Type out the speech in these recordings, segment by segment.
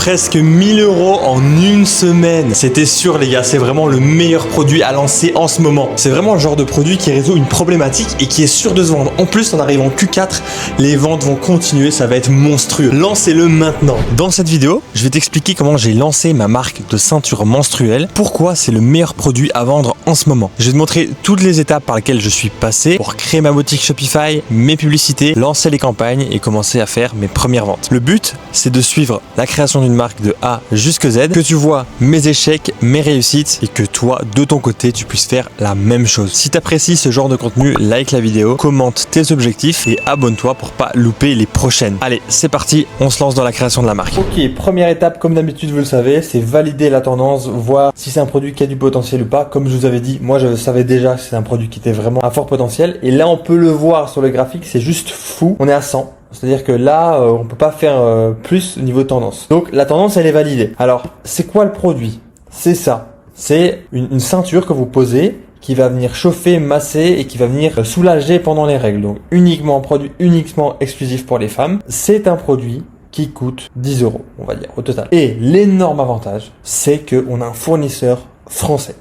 presque 1000 € en une semaine. C'était sûr les gars, c'est vraiment le meilleur produit à lancer en ce moment. C'est vraiment le genre de produit qui résout une problématique et qui est sûr de se vendre. En plus, en arrivant en Q4, les ventes vont continuer, ça va être monstrueux. Lancez-le maintenant. Dans cette vidéo, je vais t'expliquer comment j'ai lancé ma marque de ceinture menstruelle, pourquoi c'est le meilleur produit à vendre en ce moment. Je vais te montrer toutes les étapes par lesquelles je suis passé pour créer ma boutique Shopify, mes publicités, lancer les campagnes et commencer à faire mes premières ventes. Le but, c'est de suivre la création d'une marque de A jusqu'à Z, que tu vois mes échecs, mes réussites et que toi, de ton côté, tu puisses faire la même chose. Si tu apprécies ce genre de contenu, like la vidéo, commente tes objectifs et abonne-toi pour pas louper les prochaines. Allez, c'est parti, on se lance dans la création de la marque. Ok, première étape, comme d'habitude, vous le savez, c'est valider la tendance, voir si c'est un produit qui a du potentiel ou pas. Comme je vous avais dit, moi je savais déjà que c'est un produit qui était vraiment à fort potentiel. Et là, on peut le voir sur le graphique, c'est juste fou. On est à 100. C'est-à-dire que là, on peut pas faire plus au niveau de tendance. Donc la tendance, elle est validée. Alors, c'est quoi le produit? C'est ça. C'est une ceinture que vous posez qui va venir chauffer, masser et qui va venir soulager pendant les règles. Donc uniquement produit, uniquement exclusif pour les femmes. C'est un produit qui coûte 10 €, on va dire, au total. Et l'énorme avantage, c'est qu'on a un fournisseur français.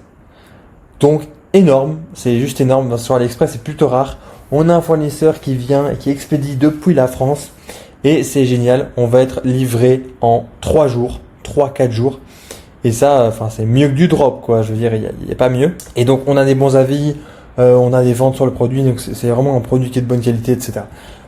Donc énorme, c'est juste énorme. Sur AliExpress, c'est plutôt rare. On a un fournisseur qui vient et qui expédie depuis la France et c'est génial. On va être livré en 3 jours, 3-4 jours. Et ça, enfin, c'est mieux que du drop, quoi. Je veux dire, il y a pas mieux. Et donc, on a des bons avis, on a des ventes sur le produit. Donc, c'est vraiment un produit qui est de bonne qualité, etc.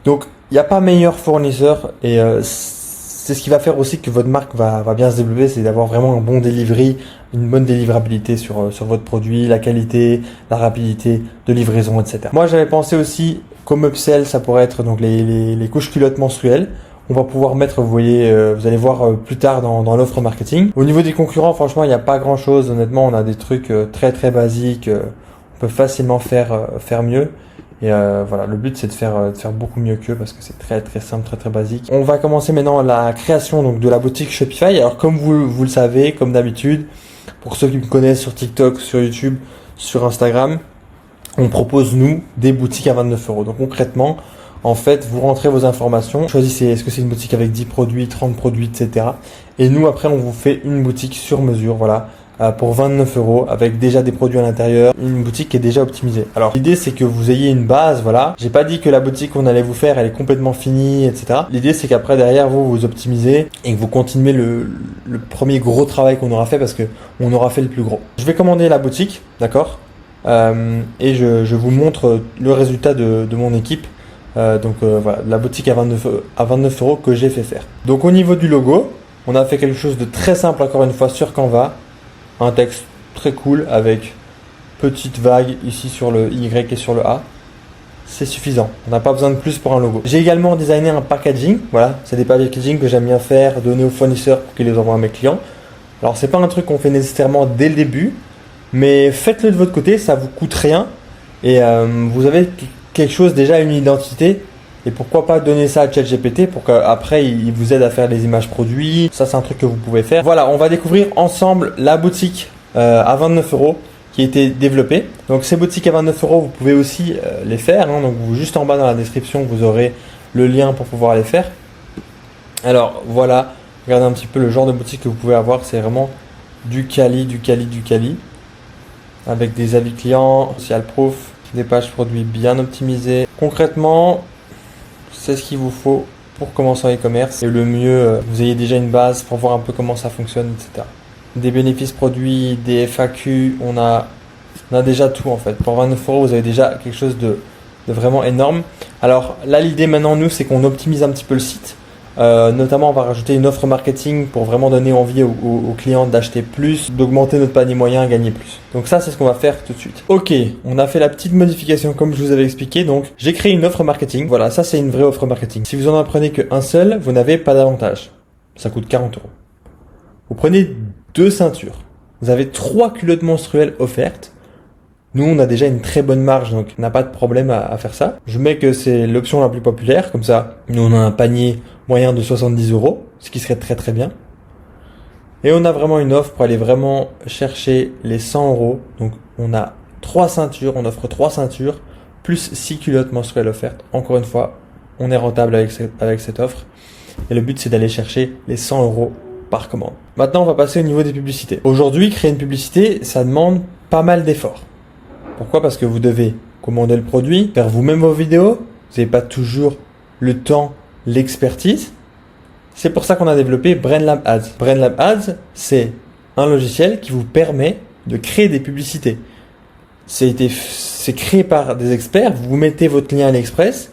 Donc, il n'y a pas meilleur fournisseur et c'est ce qui va faire aussi que votre marque va bien se développer, c'est d'avoir vraiment un bon delivery, une bonne délivrabilité sur votre produit, la qualité, la rapidité de livraison, etc. Moi, j'avais pensé aussi comme upsell, ça pourrait être donc les couches culottes menstruelles. On va pouvoir mettre, vous voyez, vous allez voir plus tard dans l'offre marketing. Au niveau des concurrents, franchement, il n'y a pas grand chose. Honnêtement, on a des trucs très basiques. On peut facilement faire mieux. Et voilà, le but c'est de faire beaucoup mieux qu'eux parce que c'est très simple, très basique. On va commencer maintenant la création donc de la boutique Shopify. Alors comme vous le savez, comme d'habitude, pour ceux qui me connaissent sur TikTok, sur YouTube, sur Instagram, on propose nous des boutiques à 29 €. Donc concrètement, en fait, vous rentrez vos informations, choisissez est-ce que c'est une boutique avec 10 produits, 30 produits, etc. Et nous après on vous fait une boutique sur mesure, voilà. Pour 29 € avec déjà des produits à l'intérieur, une boutique qui est déjà optimisée. Alors l'idée c'est que vous ayez une base, voilà. J'ai pas dit que la boutique qu'on allait vous faire elle est complètement finie, etc. L'idée c'est qu'après derrière vous optimisez et que vous continuez le premier gros travail qu'on aura fait parce que on aura fait le plus gros. Je vais commander la boutique, d'accord, et je vous montre le résultat de mon équipe. Voilà, la boutique à 29 € que j'ai fait faire. Donc au niveau du logo, on a fait quelque chose de très simple encore une fois sur Canva. Un texte très cool avec petite vague ici sur le Y et sur le A. C'est suffisant. On n'a pas besoin de plus pour un logo. J'ai également designé un packaging. Voilà, c'est des packaging que j'aime bien faire, donner aux fournisseurs pour qu'ils les envoient à mes clients. Alors c'est pas un truc qu'on fait nécessairement dès le début, mais faites-le de votre côté, ça vous coûte rien et vous avez quelque chose déjà, une identité. Et pourquoi pas donner ça à ChatGPT pour qu'après il vous aide à faire les images produits. Ça c'est un truc que vous pouvez faire. Voilà, on va découvrir ensemble la boutique à 29 € qui a été développée. Donc ces boutiques à 29 €, vous pouvez aussi les faire. Donc juste en bas dans la description, vous aurez le lien pour pouvoir les faire. Alors voilà, regardez un petit peu le genre de boutique que vous pouvez avoir. C'est vraiment du quali. Avec des avis clients, social proof, des pages produits bien optimisées. Concrètement, c'est ce qu'il vous faut pour commencer en e-commerce. Et le mieux, vous ayez déjà une base pour voir un peu comment ça fonctionne, etc. Des bénéfices produits, des FAQ, on a déjà tout en fait. Pour 29 €, vous avez déjà quelque chose de vraiment énorme. Alors là, l'idée maintenant, nous, c'est qu'on optimise un petit peu le site. Notamment, on va rajouter une offre marketing pour vraiment donner envie aux clients d'acheter plus, d'augmenter notre panier moyen, gagner plus. Donc ça, c'est ce qu'on va faire tout de suite. Ok, on a fait la petite modification comme je vous avais expliqué. Donc, j'ai créé une offre marketing. Voilà, ça, c'est une vraie offre marketing. Si vous en apprenez qu'un seul, vous n'avez pas d'avantage. Ça coûte 40 €. Vous prenez 2 ceintures. Vous avez 3 culottes menstruelles offertes. Nous, on a déjà une très bonne marge, donc on n'a pas de problème à faire ça. Je mets que c'est l'option la plus populaire, comme ça, nous on a un panier moyen de 70 €, ce qui serait très bien. Et on a vraiment une offre pour aller vraiment chercher les 100 €. Donc on a 3 ceintures, on offre 3 ceintures, plus 6 culottes menstruelles offertes. Encore une fois, on est rentable avec cette offre. Et le but, c'est d'aller chercher les 100 € par commande. Maintenant, on va passer au niveau des publicités. Aujourd'hui, créer une publicité, ça demande pas mal d'efforts. Pourquoi? Parce que vous devez commander le produit, faire vous-même vos vidéos, vous n'avez pas toujours le temps, l'expertise. C'est pour ça qu'on a développé BrainLab Ads. BrainLab Ads, c'est un logiciel qui vous permet de créer des publicités. C'est créé par des experts, vous mettez votre lien AliExpress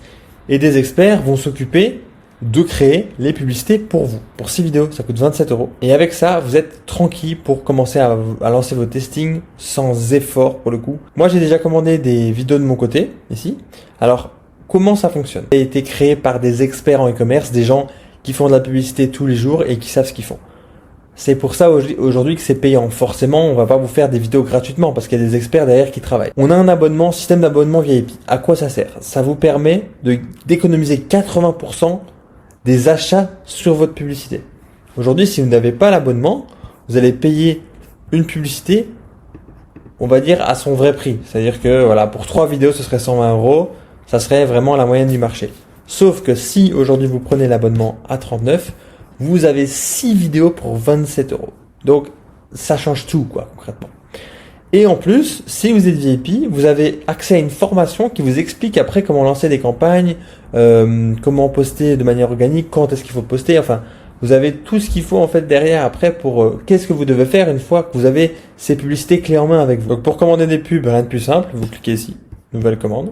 et des experts vont s'occuper de créer les publicités pour vous. Pour 6 vidéos, ça coûte 27 €. Et avec ça, vous êtes tranquille pour commencer à lancer vos testings sans effort pour le coup. Moi, j'ai déjà commandé des vidéos de mon côté, ici. Alors, comment ça fonctionne? Ça a été créé par des experts en e-commerce, des gens qui font de la publicité tous les jours et qui savent ce qu'ils font. C'est pour ça aujourd'hui que c'est payant. Forcément, on va pas vous faire des vidéos gratuitement parce qu'il y a des experts derrière qui travaillent. On a un abonnement, système d'abonnement VIP. À quoi ça sert? Ça vous permet d'économiser 80% des achats sur votre publicité. Aujourd'hui, si vous n'avez pas l'abonnement, vous allez payer une publicité, on va dire à son vrai prix. C'est-à-dire que voilà, pour 3 vidéos, ce serait 120 €. Ça serait vraiment la moyenne du marché. Sauf que si aujourd'hui vous prenez l'abonnement à 39, vous avez 6 vidéos pour 27 €. Donc, ça change tout, quoi, concrètement. Et en plus, si vous êtes VIP, vous avez accès à une formation qui vous explique après comment lancer des campagnes, comment poster de manière organique, quand est-ce qu'il faut poster. Enfin, vous avez tout ce qu'il faut en fait derrière après pour qu'est-ce que vous devez faire une fois que vous avez ces publicités clés en main avec vous. Donc, pour commander des pubs, rien de plus simple, vous cliquez ici, nouvelle commande.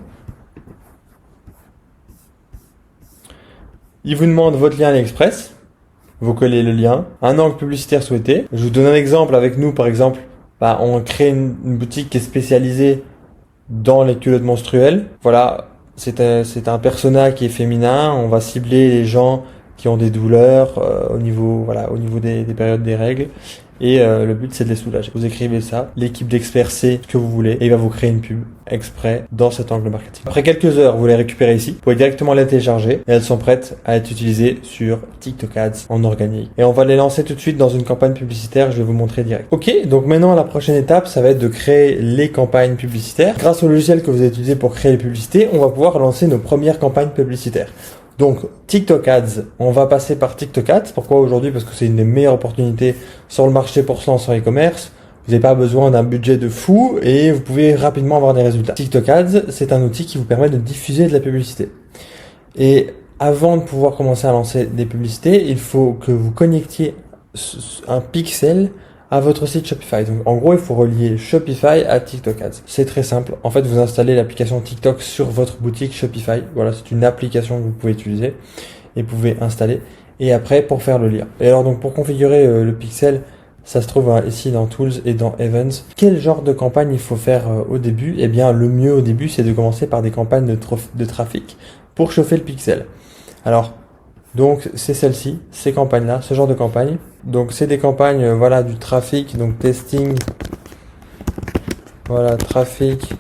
Il vous demande votre lien AliExpress. Vous collez le lien, un angle publicitaire souhaité. Je vous donne un exemple avec nous, par exemple, on crée une boutique qui est spécialisée dans les culottes menstruelles. Voilà, c'est un persona qui est féminin. On va cibler les gens qui ont des douleurs au niveau des périodes des règles. Et le but, c'est de les soulager. Vous écrivez ça, l'équipe d'experts sait ce que vous voulez et il va vous créer une pub exprès dans cet angle marketing. Après quelques heures, vous les récupérez ici. Vous pouvez directement les télécharger et elles sont prêtes à être utilisées sur TikTok Ads en organique. Et on va les lancer tout de suite dans une campagne publicitaire. Je vais vous montrer direct. Ok, donc maintenant, la prochaine étape, ça va être de créer les campagnes publicitaires. Grâce au logiciel que vous avez utilisé pour créer les publicités, on va pouvoir lancer nos premières campagnes publicitaires. Donc, TikTok Ads, on va passer par TikTok Ads. Pourquoi aujourd'hui? Parce que c'est une des meilleures opportunités sur le marché pour se lancer en e-commerce. Vous n'avez pas besoin d'un budget de fou et vous pouvez rapidement avoir des résultats. TikTok Ads, c'est un outil qui vous permet de diffuser de la publicité. Et avant de pouvoir commencer à lancer des publicités, il faut que vous connectiez un pixel à votre site Shopify. Donc, en gros, il faut relier Shopify à TikTok Ads. C'est très simple. En fait, vous installez l'application TikTok sur votre boutique Shopify. Voilà, c'est une application que vous pouvez utiliser et vous pouvez installer. Et après, pour faire le lien. Et alors, donc, pour configurer le pixel, ça se trouve ici dans Tools et dans Events. Quel genre de campagne il faut faire au début? Eh bien, le mieux au début, c'est de commencer par des campagnes de trafic pour chauffer le pixel. Alors, donc c'est celle-ci, ces campagnes-là, ce genre de campagne. Donc c'est des campagnes, voilà, du trafic, donc testing, voilà, trafic.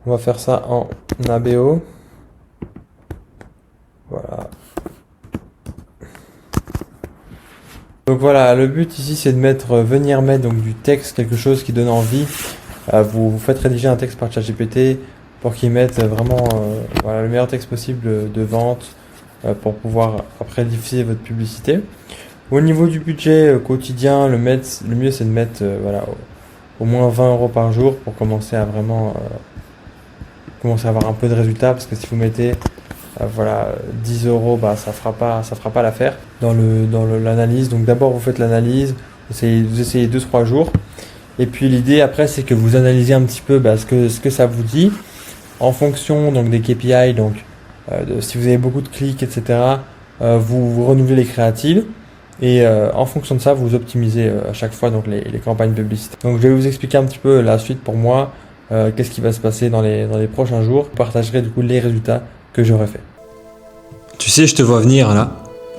On va faire ça en ABO. Voilà. Donc voilà, le but ici c'est de venir mettre donc du texte, quelque chose qui donne envie. Vous faites rédiger un texte par ChatGPT pour qu'il mette vraiment le meilleur texte possible de vente. Pour pouvoir après diffuser votre publicité. Au niveau du budget quotidien, le mieux c'est de mettre au moins 20 € par jour pour commencer à vraiment commencer à avoir un peu de résultats, parce que si vous mettez 10 €, ça fera pas l'affaire dans l'analyse. Donc d'abord vous faites l'analyse, vous essayez 2-3 jours et puis l'idée après c'est que vous analysez un petit peu ce que ça vous dit en fonction donc des KPI, donc si vous avez beaucoup de clics, etc., vous renouvelez les créatives et en fonction de ça, vous optimisez à chaque fois donc les campagnes publicitaires. Donc je vais vous expliquer un petit peu la suite pour moi, qu'est-ce qui va se passer dans les prochains jours. Je partagerai du coup les résultats que j'aurai fait. Tu sais, je te vois venir là.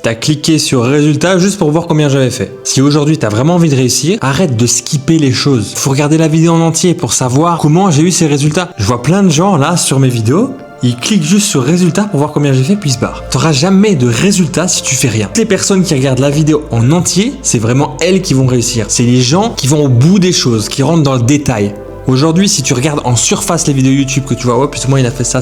T'as cliqué sur résultats juste pour voir combien j'avais fait. Si aujourd'hui t'as vraiment envie de réussir, arrête de skipper les choses. Faut regarder la vidéo en entier pour savoir comment j'ai eu ces résultats. Je vois plein de gens là sur mes vidéos, ils cliquent juste sur résultats pour voir combien j'ai fait puis ils se barrent. T'auras jamais de résultats si tu fais rien. Les personnes qui regardent la vidéo en entier, c'est vraiment elles qui vont réussir. C'est les gens qui vont au bout des choses, qui rentrent dans le détail. Aujourd'hui, si tu regardes en surface les vidéos YouTube, que tu vois, plus ou moins il a fait ça,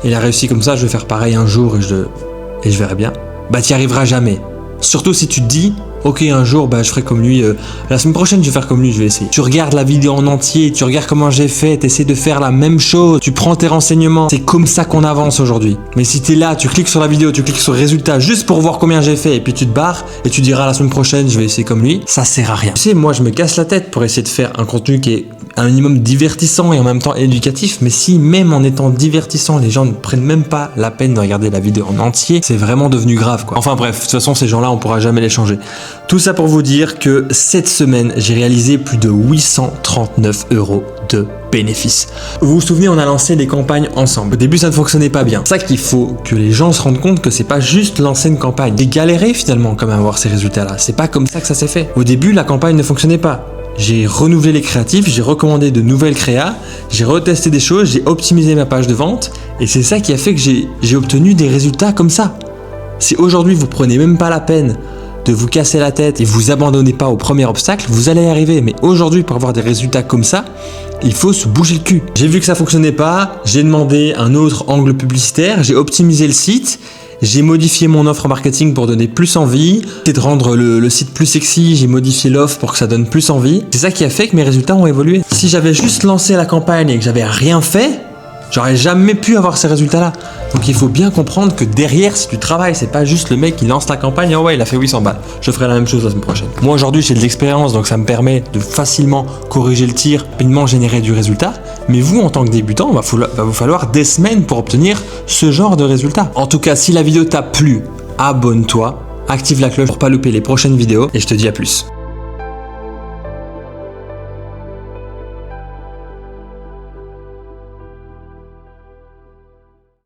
il a réussi comme ça, je vais faire pareil un jour et je verrai bien. T'y arriveras jamais. Surtout si tu te dis, ok, un jour, je ferai comme lui, la semaine prochaine, je vais faire comme lui, je vais essayer. Tu regardes la vidéo en entier, tu regardes comment j'ai fait, tu essaies de faire la même chose, tu prends tes renseignements. C'est comme ça qu'on avance aujourd'hui. Mais si tu es là, tu cliques sur la vidéo, tu cliques sur résultat juste pour voir combien j'ai fait et puis tu te barres et tu diras la semaine prochaine, je vais essayer comme lui, ça sert à rien. Tu sais, moi, je me casse la tête pour essayer de faire un contenu qui est un minimum divertissant et en même temps éducatif, mais si même en étant divertissant, les gens ne prennent même pas la peine de regarder la vidéo en entier, c'est vraiment devenu grave, quoi. Enfin bref, de toute façon, ces gens-là, on pourra jamais les changer. Tout ça pour vous dire que cette semaine, j'ai réalisé plus de 839 € de bénéfices. Vous vous souvenez, on a lancé des campagnes ensemble. Au début, ça ne fonctionnait pas bien. C'est ça qu'il faut que les gens se rendent compte que c'est pas juste lancer une campagne. J'ai galéré finalement comme à avoir ces résultats-là. C'est pas comme ça que ça s'est fait. Au début, la campagne ne fonctionnait pas. J'ai renouvelé les créatifs, j'ai recommandé de nouvelles créas, j'ai retesté des choses, j'ai optimisé ma page de vente et c'est ça qui a fait que j'ai obtenu des résultats comme ça. Si aujourd'hui vous prenez même pas la peine de vous casser la tête et vous abandonnez pas au premier obstacle, vous allez y arriver. Mais aujourd'hui, pour avoir des résultats comme ça, il faut se bouger le cul. J'ai vu que ça fonctionnait pas, j'ai demandé un autre angle publicitaire, j'ai optimisé le site. J'ai modifié mon offre marketing pour donner plus envie. C'est de rendre le site plus sexy. J'ai modifié l'offre pour que ça donne plus envie. C'est ça qui a fait que mes résultats ont évolué. Si j'avais juste lancé la campagne et que j'avais rien fait, j'aurais jamais pu avoir ces résultats-là. Donc il faut bien comprendre que derrière, si tu travailles, c'est pas juste le mec qui lance la campagne, oh ouais, il a fait 800 balles. Je ferai la même chose la semaine prochaine. Moi aujourd'hui, j'ai de l'expérience, donc ça me permet de facilement corriger le tir, rapidement générer du résultat. Mais vous, en tant que débutant, va vous falloir des semaines pour obtenir ce genre de résultats. En tout cas, si la vidéo t'a plu, abonne-toi, active la cloche pour pas louper les prochaines vidéos et je te dis à plus.